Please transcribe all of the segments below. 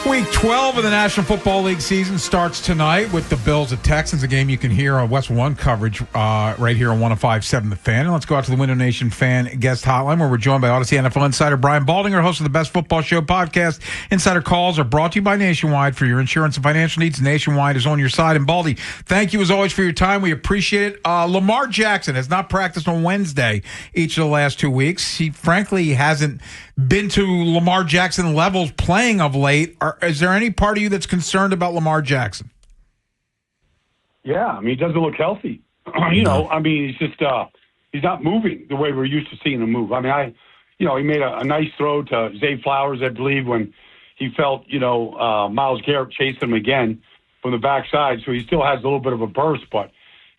Week 12 of the National Football League season starts tonight with the Bills at Texans, a game you can hear on West One coverage right here on 105.7 The Fan. And let's go out to the Window Nation fan guest hotline where we're joined by Odyssey NFL insider Brian Baldinger, host of the Best Football Show podcast. Insider calls are brought to you by Nationwide. For your insurance and financial needs, Nationwide is on your side. And Baldy, thank you as always for your time. We appreciate it. Lamar Jackson has not practiced on Wednesday each of the last 2 weeks. He frankly hasn't been to Lamar Jackson levels playing of late. Is there any part of you that's concerned about Lamar Jackson? Yeah, I mean, he doesn't look healthy. He's just he's not moving the way we're used to seeing him move. I mean, he made a nice throw to Zay Flowers, I believe, when he felt, Myles Garrett chased him again from the backside. So he still has a little bit of a burst, but,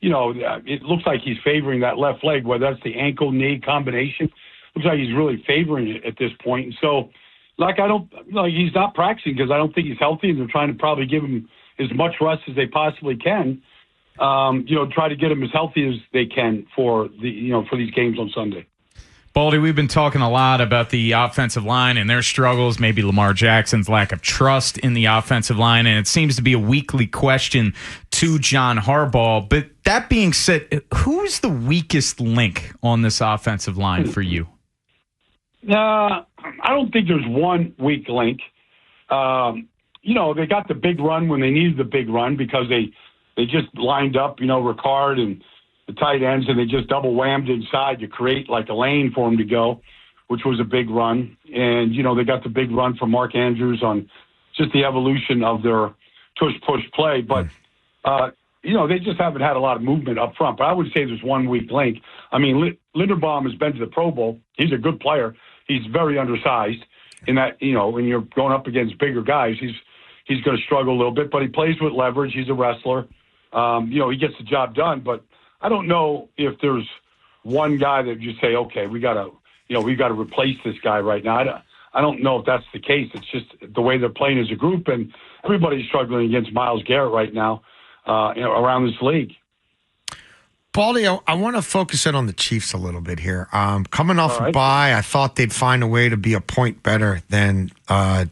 it looks like he's favoring that left leg, whether that's the ankle-knee combination. Looks like he's really favoring it at this point. And so, he's not practicing because I don't think he's healthy, and they're trying to probably give him as much rest as they possibly can. Try to get him as healthy as they can for these games on Sunday. Baldy, we've been talking a lot about the offensive line and their struggles, maybe Lamar Jackson's lack of trust in the offensive line, and it seems to be a weekly question to John Harbaugh. But that being said, who's the weakest link on this offensive line for you? I don't think there's one weak link. They got the big run when they needed the big run because they just lined up, Ricard and the tight ends, and they just double whammed inside to create like a lane for him to go, which was a big run. And, they got the big run from Mark Andrews on just the evolution of their tush-push play. But, they just haven't had a lot of movement up front. But I would say there's one weak link. I mean, Linderbaum has been to the Pro Bowl. He's a good player. He's very undersized in that, when you're going up against bigger guys, he's going to struggle a little bit, but he plays with leverage. He's a wrestler. He gets the job done, but I don't know if there's one guy that you say, okay, we got to replace this guy right now. I don't know if that's the case. It's just the way they're playing as a group, and everybody's struggling against Myles Garrett right now around this league. Baldy, I want to focus in on the Chiefs a little bit here. Coming off a bye, I thought they'd find a way to be a point better than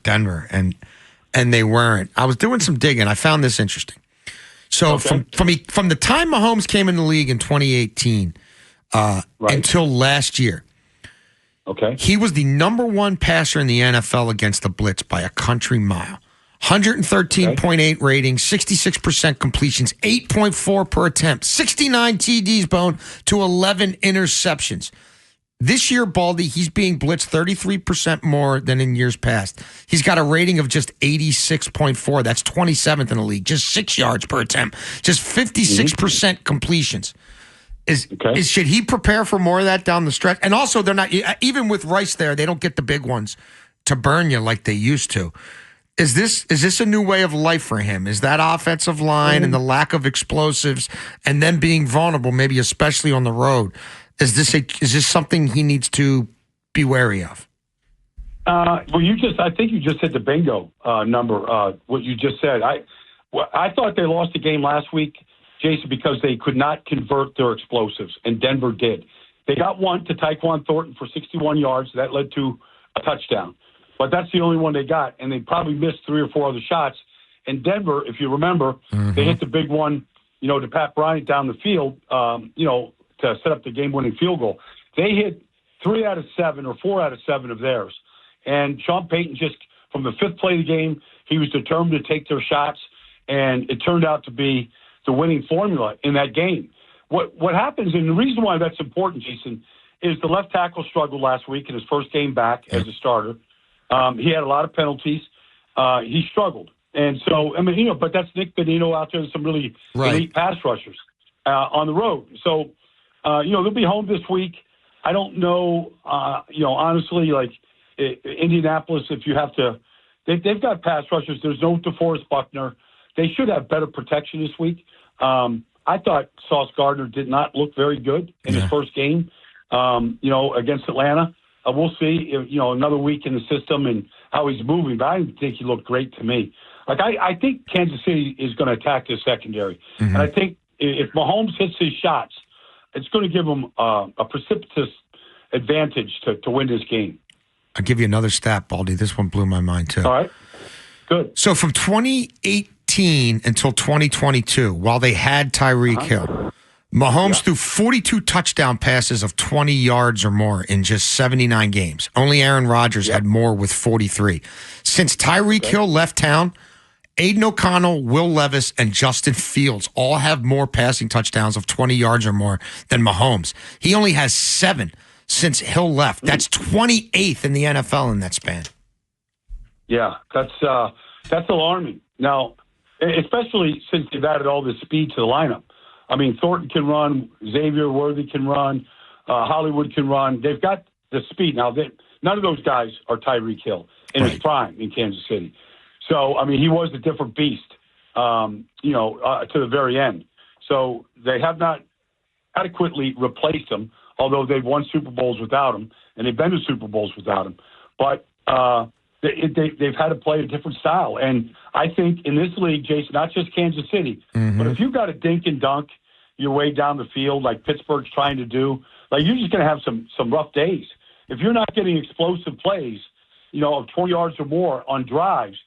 Denver, and they weren't. I was doing some digging. I found this interesting. So from the time Mahomes came in the league in 2018 until last year, he was the number one passer in the NFL against the blitz by a country mile. 113.8 rating, 66% completions, 8.4 per attempt, 69 TDs Bone to 11 interceptions. This year, Baldy, he's being blitzed 33% more than in years past. He's got a rating of just 86.4. That's 27th in the league. Just 6 yards per attempt. Just 56% completions. Should he prepare for more of that down the stretch? And also, they're not, even with Rice there, they don't get the big ones to burn you like they used to. Is this a new way of life for him? Is that offensive line and the lack of explosives and then being vulnerable, maybe especially on the road? Is this something he needs to be wary of? I think you just hit the bingo number. What you just said. I thought they lost the game last week, Jason, because they could not convert their explosives, and Denver did. They got one to Tyquan Thornton for 61 yards. That led to a touchdown. But that's the only one they got, and they probably missed 3 or 4 other shots. And Denver, if you remember, they hit the big one, to Pat Bryant down the field, to set up the game-winning field goal. They hit 3 out of 7 or 4 out of 7 of theirs. And Sean Payton just, from the 5th play of the game, he was determined to take their shots, and it turned out to be the winning formula in that game. What happens, and the reason why that's important, Jason, is the left tackle struggled last week in his first game back as a starter. He had a lot of penalties. He struggled. And so, but that's Nick Benino out there and some really elite pass rushers on the road. So, they'll be home this week. I don't know, honestly, like Indianapolis, if you have to, they've got pass rushers. There's no DeForest Buckner. They should have better protection this week. I thought Sauce Gardner did not look very good in his first game, against Atlanta. We'll see, another week in the system and how he's moving. But I didn't think he looked great to me. Like, I think Kansas City is going to attack this secondary. And I think if Mahomes hits his shots, it's going to give him a precipitous advantage to win this game. I'll give you another stat, Baldy. This one blew my mind, too. All right. Good. So from 2018 until 2022, while they had Tyreek Hill, Mahomes threw 42 touchdown passes of 20 yards or more in just 79 games. Only Aaron Rodgers had more with 43. Since Tyreek Hill left town, Aiden O'Connell, Will Levis, and Justin Fields all have more passing touchdowns of 20 yards or more than Mahomes. He only has 7 since Hill left. That's 28th in the NFL in that span. Yeah, that's alarming. Now, especially since they've added all this speed to the lineup. I mean, Thornton can run, Xavier Worthy can run, Hollywood can run. They've got the speed. Now, none of those guys are Tyreek Hill in his prime in Kansas City. So, I mean, he was a different beast, to the very end. So they have not adequately replaced him, although they've won Super Bowls without him, and they've been to Super Bowls without him. But they've had to play a different style. And I think in this league, Jason, not just Kansas City, but if you've got to dink and dunk your way down the field like Pittsburgh's trying to do, like you're just going to have some rough days. If you're not getting explosive plays, of 20 yards or more on drives,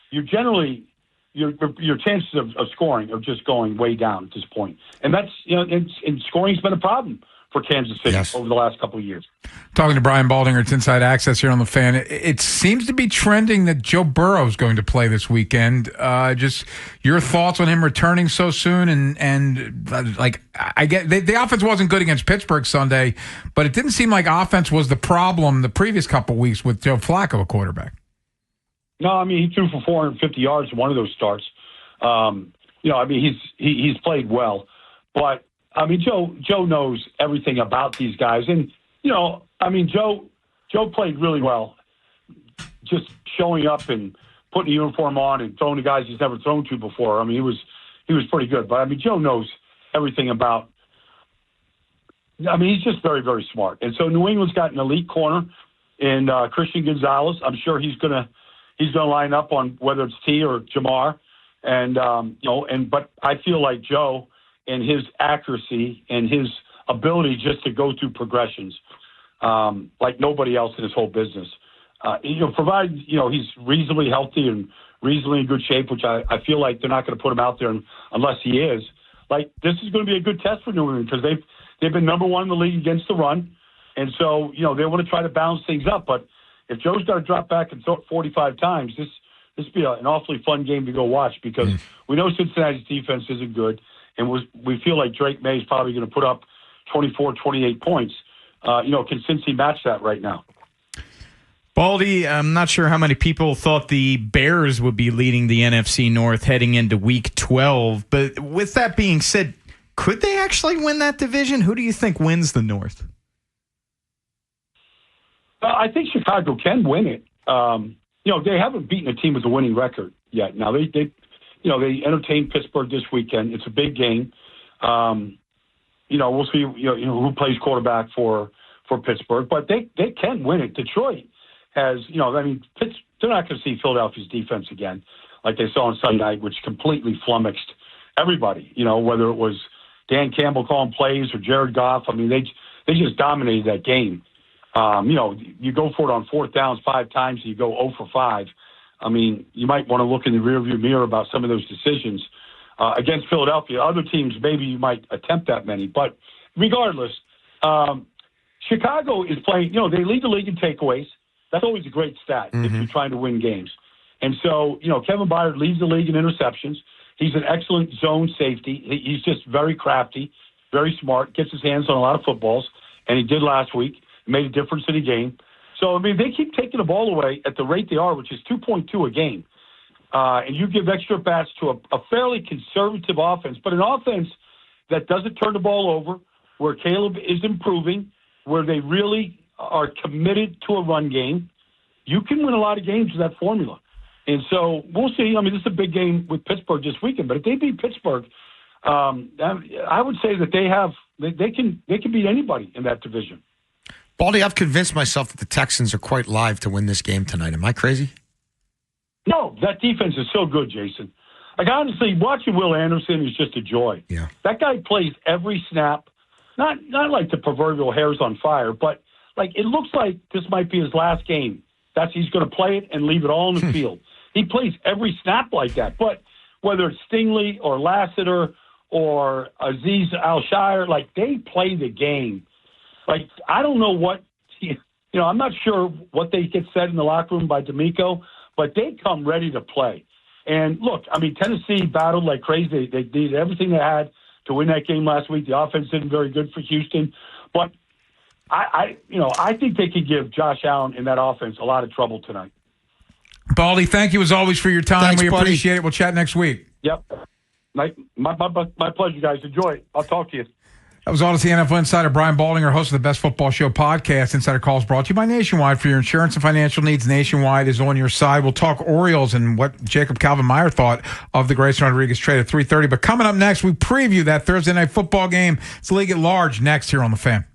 you're generally your chances of scoring are just going way down at this point. And that's and scoring's been a problem for Kansas City over the last couple of years. Talking to Brian Baldinger, it's Inside Access here on the Fan. It seems to be trending that Joe Burrow is going to play this weekend. Just your thoughts on him returning so soon, and I get the offense wasn't good against Pittsburgh Sunday, but it didn't seem like offense was the problem the previous couple of weeks with Joe Flacco, a quarterback. No, I mean he threw for 450 yards in one of those starts. He's played well, but. I mean, Joe knows everything about these guys. And, Joe played really well, just showing up and putting the uniform on and throwing to guys he's never thrown to before. I mean, he was pretty good. But, Joe knows everything about – he's just very, very smart. And so New England's got an elite corner in Christian Gonzalez. I'm sure he's gonna line up on whether it's T or Jamar. But I feel like Joe – and his accuracy and his ability just to go through progressions like nobody else in his whole business. Provided, he's reasonably healthy and reasonably in good shape, which I feel like they're not going to put him out there unless he is. Like, this is going to be a good test for New England because they've been number one in the league against the run. And so, they want to try to balance things up. But if Joe's got to drop back and throw it 45 times, this would be an awfully fun game to go watch because we know Cincinnati's defense isn't good. And we feel like Drake May is probably going to put up 24, 28 points. Can Cincy match that right now? Baldy, I'm not sure how many people thought the Bears would be leading the NFC North heading into Week 12. But with that being said, could they actually win that division? Who do you think wins the North? I think Chicago can win it. They haven't beaten a team with a winning record yet. Now, they entertain Pittsburgh this weekend. It's a big game. We'll see who plays quarterback for Pittsburgh, but they can win it. Detroit has, they're not going to see Philadelphia's defense again like they saw on Sunday night, which completely flummoxed everybody, whether it was Dan Campbell calling plays or Jared Goff. They just dominated that game. You go for it on fourth downs 5 times, and you go 0 for 5. You might want to look in the rearview mirror about some of those decisions against Philadelphia. Other teams, maybe you might attempt that many. But regardless, Chicago is playing, they lead the league in takeaways. That's always a great stat if you're trying to win games. And so, Kevin Byard leads the league in interceptions. He's an excellent zone safety. He's just very crafty, very smart, gets his hands on a lot of footballs, and he did last week. Made a difference in the game. So, they keep taking the ball away at the rate they are, which is 2.2 a game. And you give extra bats to a fairly conservative offense, but an offense that doesn't turn the ball over, where Caleb is improving, where they really are committed to a run game, you can win a lot of games with that formula. And so we'll see. This is a big game with Pittsburgh this weekend, but if they beat Pittsburgh, I would say that they can beat anybody in that division. Baldy, I've convinced myself that the Texans are quite live to win this game tonight. Am I crazy? No, that defense is so good, Jason. Honestly, watching Will Anderson is just a joy. Yeah. That guy plays every snap. Not like the proverbial hair's on fire, but it looks like this might be his last game. He's going to play it and leave it all in the field. He plays every snap like that. But whether it's Stingley or Lassiter or Aziz Al-Shire, like, they play the game. Like, I don't know what, I'm not sure what they get said in the locker room by D'Amico, but they come ready to play. And look, I mean, Tennessee battled like crazy. They did everything they had to win that game last week. The offense isn't very good for Houston, but I think they could give Josh Allen in that offense a lot of trouble tonight. Baldy, thank you as always for your time. Thanks, we buddy. appreciate it. We'll chat next week. Yep. My pleasure, guys. Enjoy it. I'll talk to you. That was Odyssey NFL Insider Brian Baldinger, host of the Best Football Show podcast. Insider Calls brought to you by Nationwide. For your insurance and financial needs, Nationwide is on your side. We'll talk Orioles and what Jacob Calvin-Meyer thought of the Grayson Rodriguez trade at 3:30. But coming up next, we preview that Thursday night football game. It's the league at large next here on The Fan.